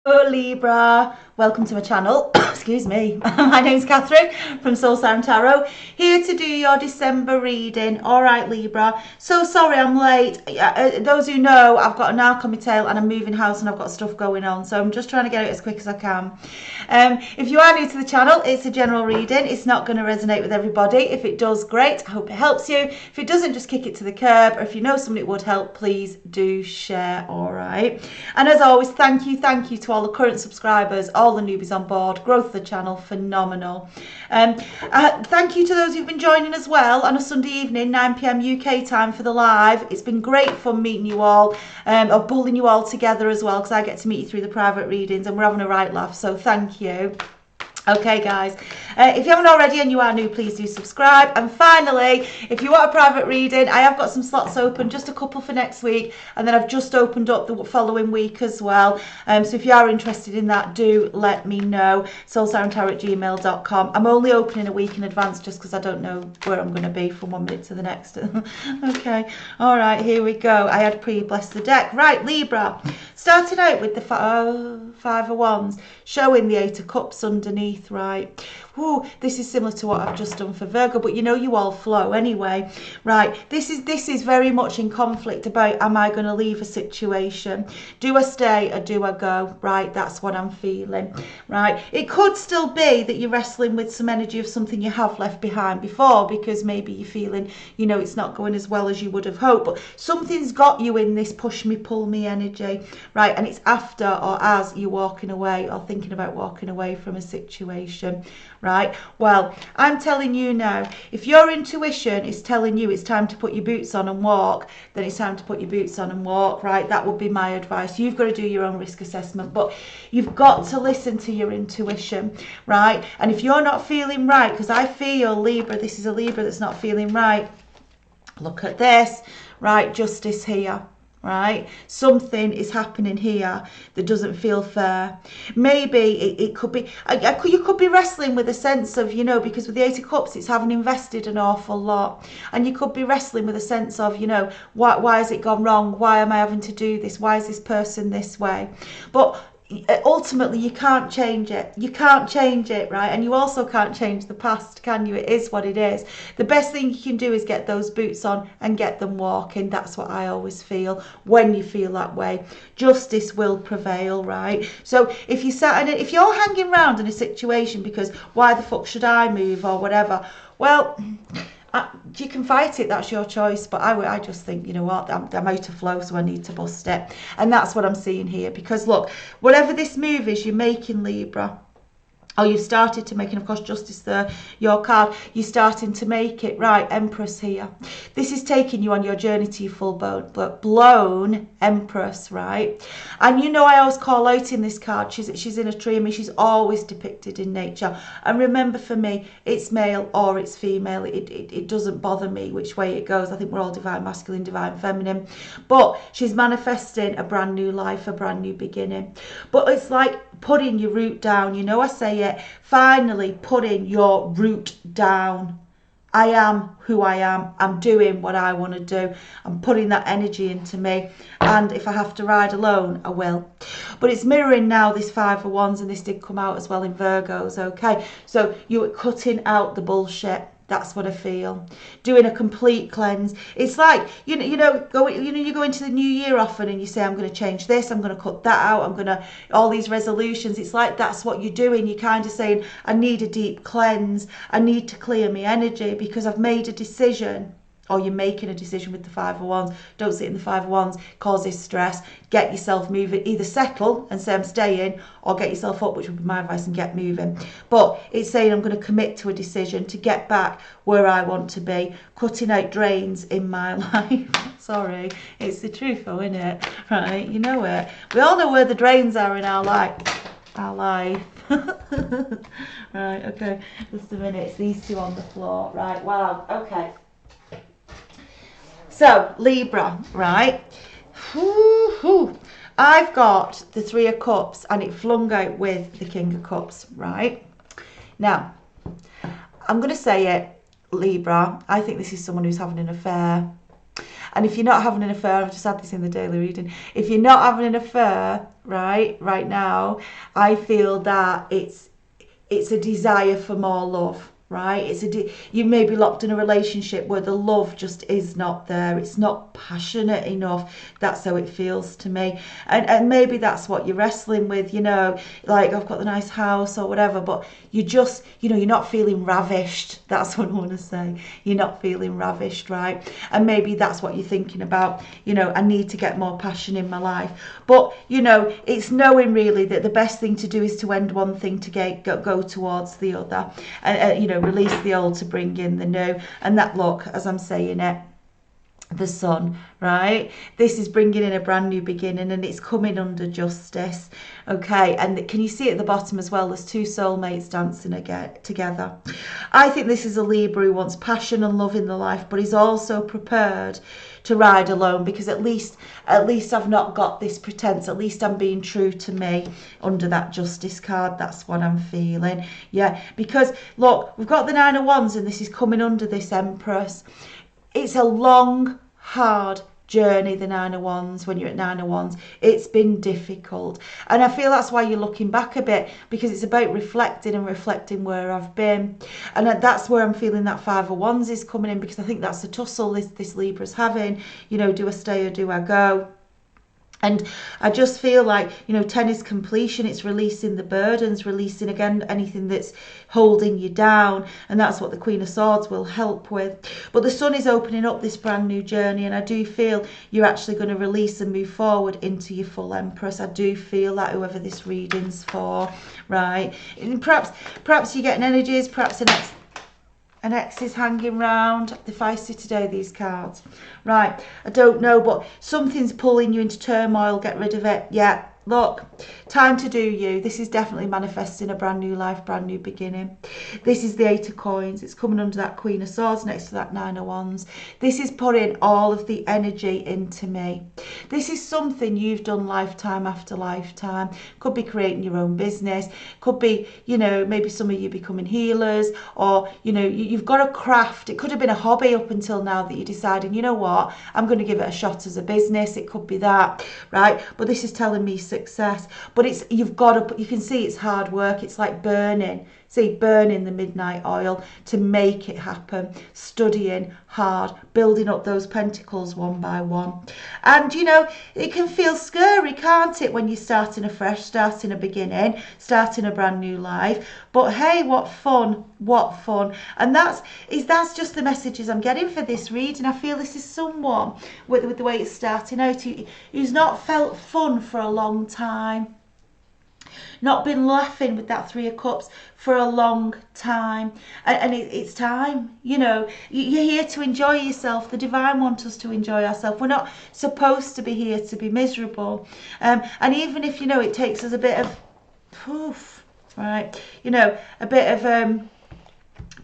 Hello Libra, welcome to my channel. Excuse me. My name's Catherine from Siren Tarot, here to do your December reading. All right, Libra. So sorry I'm late. Those who know, I've got an arc on my tail and I'm moving house and I've got stuff going on, so I'm just trying to get it as quick as I can. If you are new to the channel, it's a general reading. It's not going to resonate with everybody. If it does, great. I hope it helps you. If it doesn't, just kick it to the curb. Or if you know somebody it would help, please do share. All right. And as always, thank you to all the current subscribers, all the newbies on board. Growth of the channel, phenomenal. Thank you to those who've been joining as well on a Sunday evening, 9 p.m. UK time for the live. It's been great fun meeting you all, or pulling you all together as well, because I get to meet you through the private readings and we're having a right laugh, so thank you. Okay guys, if you haven't already and you are new, please do subscribe. And finally, if you want a private reading, I have got some slots open, just a couple for next week, and then I've just opened up the following week as well. So if you are interested in that, do let me know. soulsirentarot@gmail.com. I'm only opening a week in advance just because I don't know where I'm going to be from one minute to the next. Okay, all right, here we go. I had pre-blessed the deck. Right, Libra, starting out with the Five of Wands, showing the Eight of Cups underneath. Right, ooh, this is similar to what I've just done for Virgo, but you know you all flow anyway. Right, this is very much in conflict about, am I going to leave a situation? Do I stay or do I go? Right, that's what I'm feeling. Right, it could still be that you're wrestling with some energy of something you have left behind before, because maybe you're feeling, you know, it's not going as well as you would have hoped, but something's got you in this push me pull me energy. Right, and it's after or as you're walking away or thinking about walking away from a situation. Right, well, I'm telling you now, if your intuition is telling you it's time to put your boots on and walk, then it's time to put your boots on and walk. Right, that would be my advice. You've got to do your own risk assessment, but you've got to listen to your intuition. Right, and if you're not feeling right, because I feel Libra, this is a Libra that's not feeling right, look at this. Right, justice here. Right, something is happening here that doesn't feel fair. Maybe it could be, you could be wrestling with a sense of, you know, because with the Eight of Cups, it's having invested an awful lot, and you could be wrestling with a sense of, you know, why has it gone wrong? Why am I having to do this? Why is this person this way? But ultimately you can't change it. You can't change it, right? And you also can't change the past, can you? It is what it is. The best thing you can do is get those boots on and get them walking. That's what I always feel when you feel that way. Justice will prevail, right? So if you sat in it, if you're hanging around in a situation because why the fuck should I move or whatever, well, you can fight it, that's your choice, but I just think, you know what, I'm out of flow, so I need to bust it. And that's what I'm seeing here, because look, whatever this move is you're making, Libra, or you've started to make, and of course justice there, your card, you're starting to make it. Right, Empress here. This is taking you on your journey to your full blown Empress, right? And you know I always call out in this card, she's in a tree. I mean, she's always depicted in nature. And remember, for me, it's male or it's female. It doesn't bother me which way it goes. I think we're all divine masculine, divine feminine. But she's manifesting a brand new life, a brand new beginning. But it's like putting your root down. You know I say it, finally putting your root down. I am who I am. I'm doing what I want to do. I'm putting that energy into me, and if I have to ride alone, I will. But it's mirroring now this Five of Wands, and this did come out as well in Virgos. Okay, so you're cutting out the bullshit. That's what I feel. Doing a complete cleanse. It's like, you know, you go into the new year often and you say, I'm going to change this, I'm going to cut that out, I'm going to, all these resolutions. It's like that's what you're doing. You're kind of saying, I need a deep cleanse. I need to clear my energy because I've made a decision. Or you're making a decision with the Five of Wands. Don't sit in the Five of Wands, causes stress. Get yourself moving. Either settle and say I'm staying, or get yourself up, which would be my advice, and get moving. But it's saying I'm going to commit to a decision to get back where I want to be, cutting out drains in my life. Sorry, it's the truth though, isn't it? Right, you know it. We all know where the drains are in our life. Right, okay, just a minute. It's these two on the floor. Right, wow, okay. So, Libra, right? I've got the Three of Cups and it flung out with the King of Cups, right? Now, I'm going to say it, Libra. I think this is someone who's having an affair. And if you're not having an affair, I've just had this in the daily reading, if you're not having an affair right now, I feel that it's a desire for more love, right? You may be locked in a relationship where the love just is not there. It's not passionate enough. That's how it feels to me. And maybe that's what you're wrestling with, you know, like I've got the nice house or whatever, but you just, you know, you're not feeling ravished. That's what I want to say. You're not feeling ravished, right? And maybe that's what you're thinking about, you know, I need to get more passion in my life. But, you know, it's knowing really that the best thing to do is to end one thing to go towards the other. And, you know, release the old to bring in the new. And that, look, as I'm saying it, the sun, right? This is bringing in a brand new beginning, and it's coming under justice, okay? And can you see at the bottom as well, there's two soulmates dancing again together. I think this is a Libra who wants passion and love in the life, but he's also prepared to ride alone, because at least I've not got this pretense. At least I'm being true to me under that justice card. That's what I'm feeling. Yeah, because look, we've got the Nine of Wands, and this is coming under this Empress. It's a long, hard journey, the Nine of Wands. When you're at Nine of Wands, it's been difficult, and I feel that's why you're looking back a bit, because it's about reflecting where I've been. And that's where I'm feeling that Five of Wands is coming in, because I think that's the tussle this Libra's having, you know, do I stay or do I go? And I just feel like, you know, 10 is completion. It's releasing the burdens, releasing again anything that's holding you down. And that's what the Queen of Swords will help with. But the Sun is opening up this brand new journey. And I do feel you're actually going to release and move forward into your full Empress. I do feel that, whoever this reading's for, right? And perhaps you're getting energies, perhaps an ex is hanging round. They're feisty today, these cards. Right, I don't know, but something's pulling you into turmoil. Get rid of it. Yeah, look, time to do you. This is definitely manifesting a brand new life, brand new beginning. This is the Eight of Coins. It's coming under that Queen of Swords next to that Nine of Wands. This is putting all of the energy into me. This is something you've done lifetime after lifetime. Could be creating your own business. Could be, you know, maybe some of you becoming healers, or, you know, you've got a craft. It could have been a hobby up until now that you're deciding, you know what, I'm going to give it a shot as a business. It could be that, right? But this is telling me success. But it's, you can see it's hard work. It's like burning the midnight oil to make it happen, studying hard, building up those pentacles one by one. And, you know, it can feel scary, can't it, when you're starting afresh, starting a beginning, starting a brand new life. But hey, what fun, what fun. And that's just the messages I'm getting for this reading. I feel this is someone with the way it's starting out who's not felt fun for a long time. Not been laughing with that Three of Cups for a long time, and it's time, you know. You're here to enjoy yourself. The divine wants us to enjoy ourselves. We're not supposed to be here to be miserable, and even if, you know, it takes us a bit of poof, right, you know, a bit of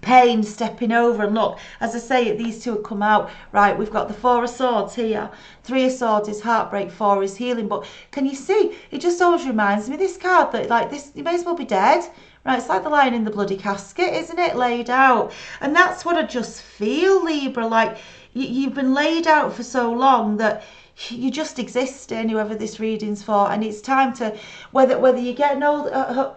pain stepping over. And look, as I say, these two have come out, right? We've got the Four of Swords here. Three of Swords is heartbreak, four is healing. But can you see, it just always reminds me, this card, that like this, you may as well be dead, right? It's like the lion in the bloody casket, isn't it, laid out? And that's what I just feel, Libra, like you've been laid out for so long that you just existing, whoever this reading's for. And it's time to, whether you're getting old,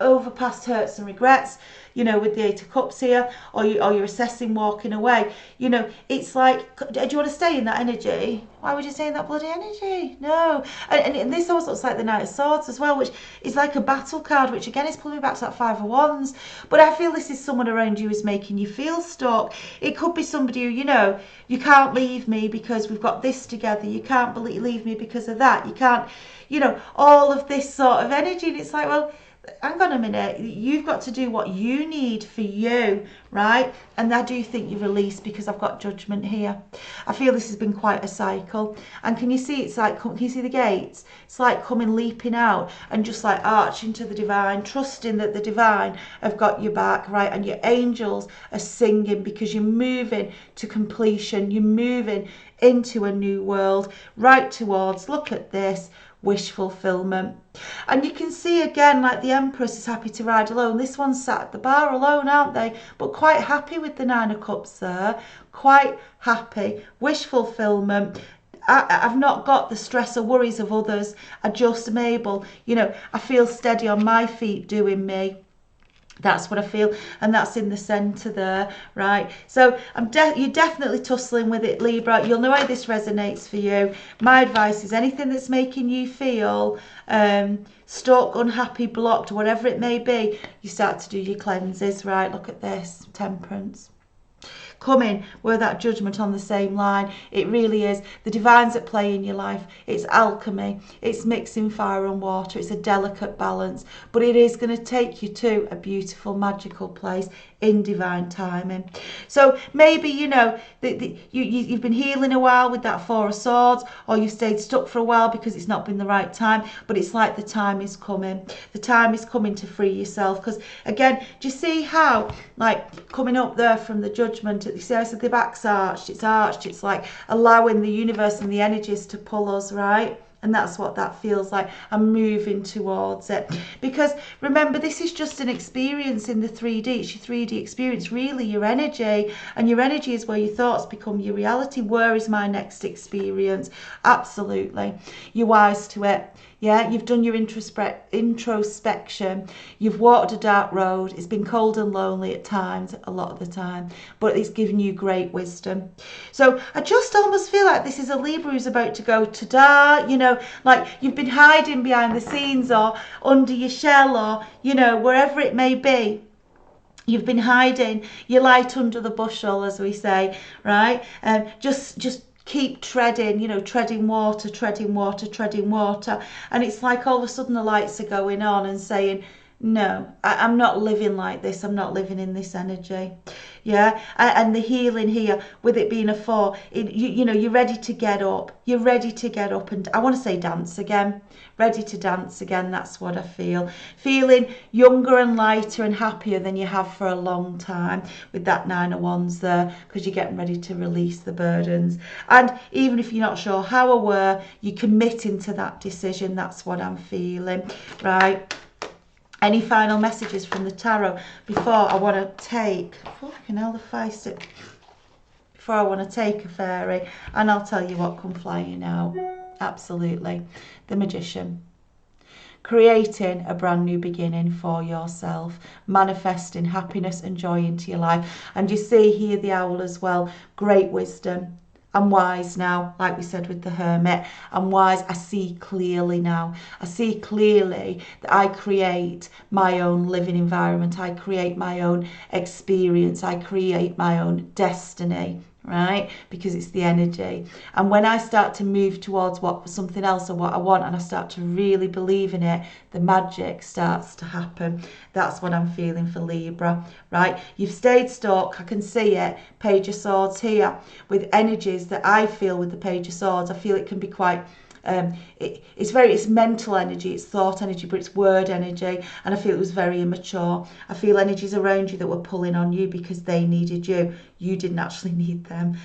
over past hurts and regrets, you know, with the Eight of Cups here, or you're assessing walking away, you know, it's like, do you want to stay in that energy? Why would you stay in that bloody energy? No. And this also looks like the Knight of Swords as well, which is like a battle card, which again is pulling me back to that Five of Wands. But I feel this is someone around you who's making you feel stuck. It could be somebody who, you know, you can't leave me because we've got this together. You can't leave me because of that. You can't, you know, all of this sort of energy. And it's like, well, hang on a minute, you've got to do what you need for you, right? And I do think you release, because I've got Judgment here. I feel this has been quite a cycle. And can you see, it's like, can you see the gates? It's like coming leaping out and just like arching to the divine, trusting that the divine have got your back, right? And your angels are singing, because you're moving to completion. You're moving into a new world, right towards, look at this, wish fulfillment. And you can see again, like the Empress is happy to ride alone. This one's sat at the bar alone, aren't they? But quite happy with the Nine of Cups there. Quite happy. Wish fulfillment. I've not got the stress or worries of others. I just am able, I feel steady on my feet doing me. That's what I feel, and that's in the centre there, right? So you're definitely tussling with it, Libra. You'll know how this resonates for you. My advice is anything that's making you feel stuck, unhappy, blocked, whatever it may be, you start to do your cleanses, right? Look at this, Temperance. Coming with that Judgment on the same line. It really is. The divine's at play in your life. It's alchemy. It's mixing fire and water. It's a delicate balance. But it is going to take you to a beautiful, magical place in divine timing. So maybe, you've been healing a while with that Four of Swords, or you've stayed stuck for a while because it's not been the right time. But it's like the time is coming. The time is coming to free yourself. Because, again, do you see how, like, coming up there from the Judgment, you see how I said the back's arched, it's like allowing the universe and the energies to pull us, right? And that's what that feels like. I'm moving towards it. Because remember, this is just an experience in the 3D. It's your 3D experience, really your energy. And your energy is where your thoughts become your reality. Where is my next experience? Absolutely. You're wise to it. Yeah, you've done your introspection. You've walked a dark road. It's been cold and lonely at times, a lot of the time, but it's given you great wisdom. So I just almost feel like this is a Libra who's about to go ta-da, like you've been hiding behind the scenes or under your shell or, wherever it may be. You've been hiding your light under the bushel, as we say, right? Just keep treading, treading water, treading water, treading water. And it's like all of a sudden the lights are going on and saying, no, I'm not living like this. I'm not living in this energy. Yeah. And the healing here, with it being a 4, you're ready to get up. You're ready to get up and I want to say dance again. Ready to dance again. That's what I feel. Feeling younger and lighter and happier than you have for a long time with that 9 of Wands there, because you're getting ready to release the burdens. And even if you're not sure how or where, you're committing to that decision. That's what I'm feeling. Right. Any final messages from the tarot before I want to take, fucking hell, the face it. Before I want to take a fairy, and I'll tell you what come flying out. Absolutely. The Magician. Creating a brand new beginning for yourself, manifesting happiness and joy into your life. And you see here the Owl as well, great wisdom. I'm wise now, like we said with the Hermit. I'm wise. I see clearly now. I see clearly that I create my own living environment. I create my own experience. I create my own destiny, right? Because it's the energy. And when I start to move towards something else or what I want, and I start to really believe in it, the magic starts to happen. That's what I'm feeling for Libra, right? You've stayed stuck. I can see it. Page of Swords here with energies that I feel with the Page of Swords. I feel it can be quite it's mental energy, it's thought energy, but it's word energy, and I feel it was very immature. I feel energies around you that were pulling on you because they needed you. You didn't actually need them.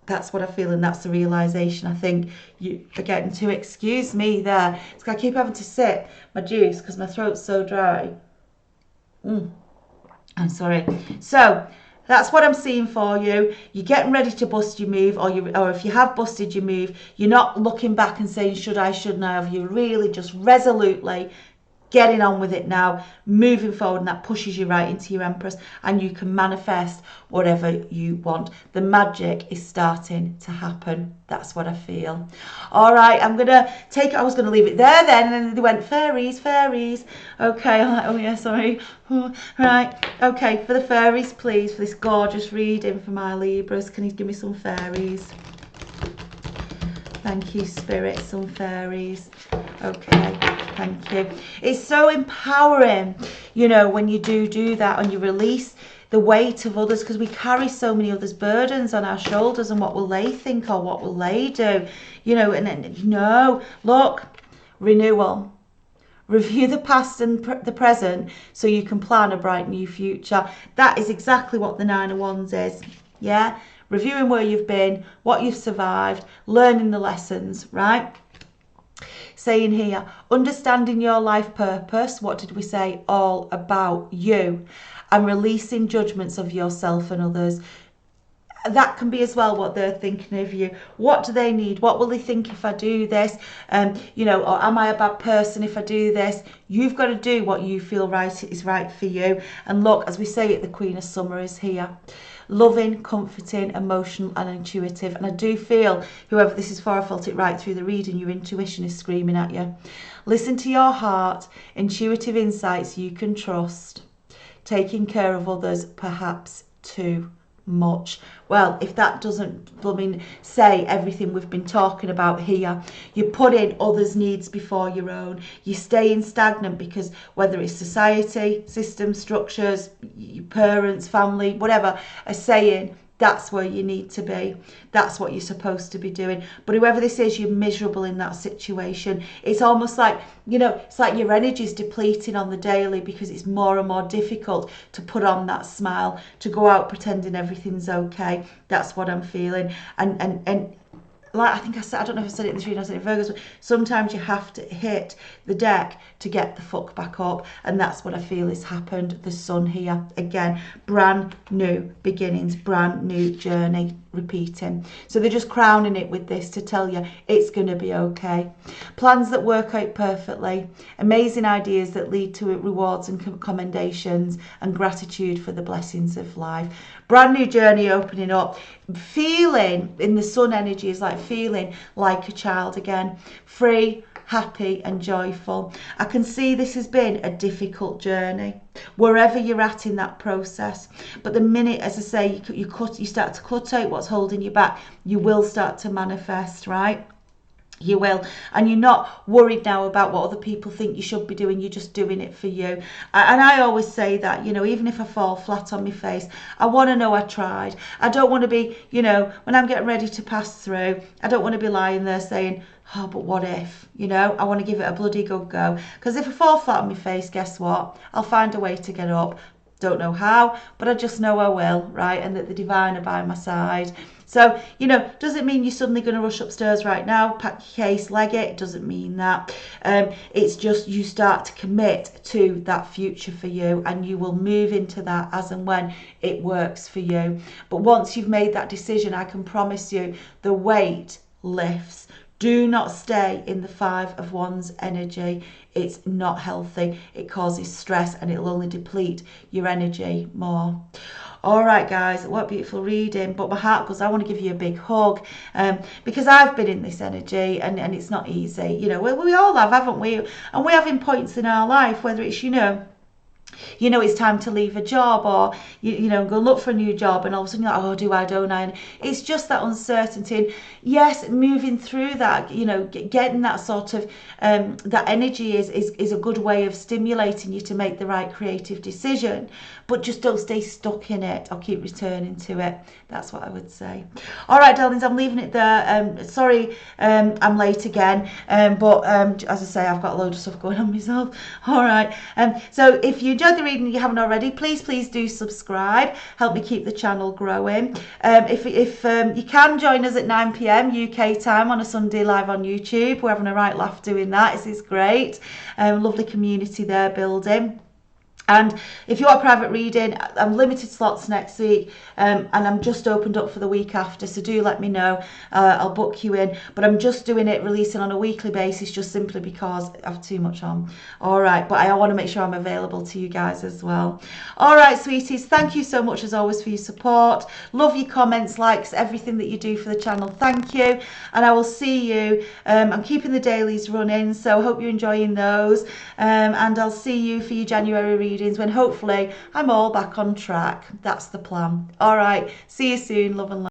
That's what I feel, and that's the realisation I think you are getting to. Excuse me there. It's like I keep having to sip my juice because my throat's so dry. I'm sorry. So that's what I'm seeing for you. You're getting ready to bust your move, or if you have busted your move, you're not looking back and saying, should I, shouldn't I? Have you really just resolutely getting on with it now, moving forward, and that pushes you right into your Empress, and you can manifest whatever you want. The magic is starting to happen. That's what I feel. All right, I'm gonna take it. I was gonna leave it there then, and then they went fairies. Okay, I'm like, oh yeah, sorry. Right, okay, for the fairies, please, for this gorgeous reading for my Libras, can you give me some fairies? Thank you, Spirit, some fairies. Okay, thank you. It's so empowering, when you do that and you release the weight of others, because we carry so many others' burdens on our shoulders, and what will they think or what will they do? Look, renewal. Review the past and the present so you can plan a bright new future. That is exactly what the 9 of Wands is. Yeah? Reviewing where you've been, what you've survived, learning the lessons, right? Saying here, understanding your life purpose. What did we say? All about you. And releasing judgments of yourself and others. that can be as well what they're thinking of you. What do they need? What will they think if I do this? You know, or am I a bad person if I do this? You've got to do what you feel right is right for you. And look, as we say it, the Queen of Summer is here. Loving, comforting, emotional and intuitive. And I do feel, whoever this is for, I felt it right through the reading, your intuition is screaming at you. Listen to your heart, intuitive insights you can trust. Taking care of others, perhaps too much. Well, if that doesn't, I mean, say everything we've been talking about here, you put in others' needs before your own. You stay stagnant because whether it's society, system, structures, your parents, family, whatever, are saying that's where you need to be. That's what you're supposed to be doing. But whoever this is, you're miserable in that situation. It's almost like, you know, it's like your energy is depleting on the daily because it's more and more difficult to put on that smile, to go out pretending everything's okay. That's what I'm feeling. And like I think I said, I don't know if I said it in this reading, I said it in Virgo's, but sometimes you have to hit the deck to get the fuck back up, and that's what I feel has happened. The Sun here again, brand new beginnings, brand new journey repeating. So they're just crowning it with this to tell you it's going to be okay. Plans that work out perfectly, amazing ideas that lead to rewards and commendations, and gratitude for the blessings of life. Brand new journey opening up. Feeling in the Sun energy is like feeling like a child again, free, happy and joyful. I can see this has been a difficult journey wherever you're at in that process, but the minute, as I say, you start to cut out what's holding you back, you will start to manifest, right? You will, and you're not worried now about what other people think you should be doing. You're just doing it for you. And I always say that, you know, even if I fall flat on my face, I want to know I tried. I don't want to be, you know, when I'm getting ready to pass through, I don't want to be lying there saying, oh, but what if, you know, I want to give it a bloody good go. Because if I fall flat on my face, guess what? I'll find a way to get up. Don't know how, but I just know I will, right? And that the divine are by my side. So, you know, doesn't mean you're suddenly going to rush upstairs right now, pack your case, leg it. It doesn't mean that. It's just you start to commit to that future for you, and you will move into that as and when it works for you. But once you've made that decision, I can promise you the weight lifts. Do not stay in the 5 of Wands energy. It's not healthy. It causes stress and it'll only deplete your energy more. All right, guys, what beautiful reading. But my heart goes, I want to give you a big hug because I've been in this energy and it's not easy. You know, we all have, haven't we? And we're having points in our life, whether it's, you know, it's time to leave a job, or you know, go look for a new job, and all of a sudden you're like, oh, do I, don't I? And it's just that uncertainty. And yes, moving through that, you know, getting that sort of that energy is a good way of stimulating you to make the right creative decision. But just don't stay stuck in it, or keep returning to it. That's what I would say. All right, darlings, I'm leaving it there. Sorry, I'm late again, but as I say, I've got a load of stuff going on myself. All right, so if you enjoyed the reading and you haven't already, please do subscribe. Help me keep the channel growing. If you can join us at 9 p.m. UK time on a Sunday live on YouTube. We're having a right laugh doing that. This is great. Lovely community there building. And if you want a private reading, I'm limited slots next week, and I'm just opened up for the week after, so do let me know. I'll book you in, but I'm just doing it, releasing on a weekly basis, just simply because I have too much on. All right, but I want to make sure I'm available to you guys as well. All right, sweeties, thank you so much as always for your support. Love your comments, likes, everything that you do for the channel. Thank you, and I will see you. I'm keeping the dailies running, so hope you're enjoying those, and I'll see you for your January reading, when hopefully I'm all back on track. That's the plan. All right, see you soon. Love and light.